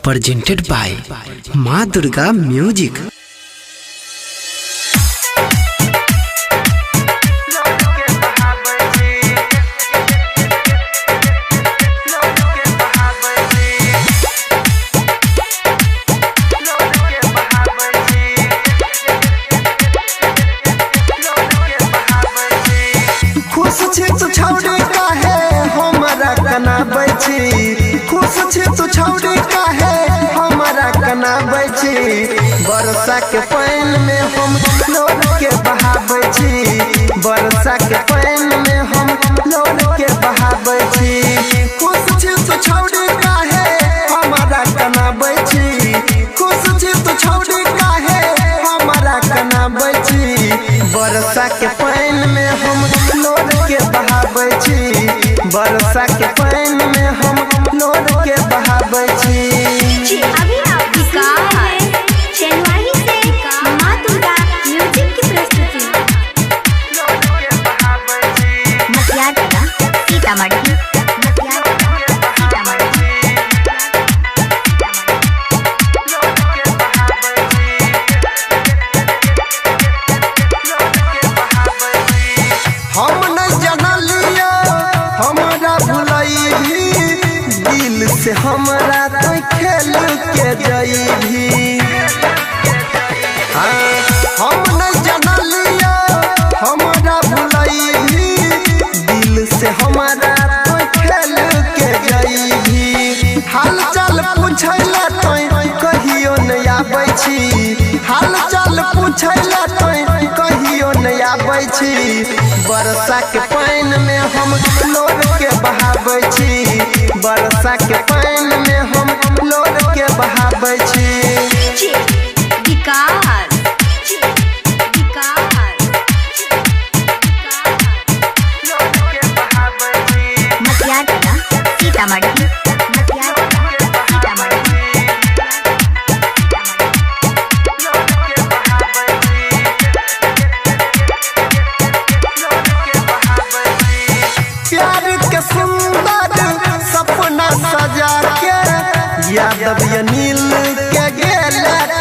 presented by माँ Durga music. खुश छी तू छौड़ी काहे हमरा कना बैठी, खुश छी तू छौड़ी काहे हमरा कना बैठी। बरसा के पानी में हम लोड के बहाबै छी, बरसा के पानी में हम लोड के बहाबै छी। खुश छी तू छौड़ी काहे हमरा कना बैठी, खुश छी तू छौड़ी काहे हमरा कना बैठी। बरसा के पानी में हम लोड के बहाबै छी, बरसा के पानी में हम लोड के बहाबै छी। अभी आप चेन्नई से माँ दुर्गा म्यूजिक की प्रस्तुति। मटियागढ़ सीतामढ़ी, हम नहीं जानलियो हमरा भुलई भी, दिल से हमरा तो खेल के जईभी। हम नहीं जानलियो हमरा भुलई भी, दिल से हमरा तो खेल के जईभी। हाल चाल पूछैला तो कहियो नहीं आबै छी, हाल चाल पूछैला तो कहियो नहीं आबै छी। बरसा के पानी में हम लोड के बहाबै छी, बरसा के पानी में हम लोड के बहाबै छी। मटियागढ़ सीतामढ़ी, प्यार के सुंदर सपना सजा के यादव अनिल के गेल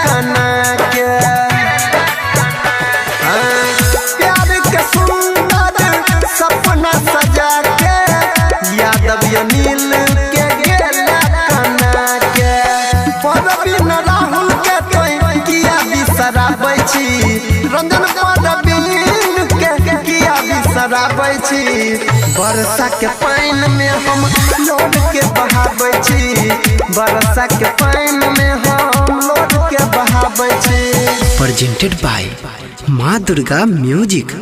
कना के। प्यार के सुंदर सपना सजा के यादव अनिल के गेल कना के। परवीन राहुल के तो किया बिसराबै छी, रंजन परवीन के किया बिसराबै छी। बरसा के पानी में हम लोड के बहाबै छी, बरसा के पानी में हम लोड के बहाबै छी। presented by माँ दुर्गा म्यूजिक।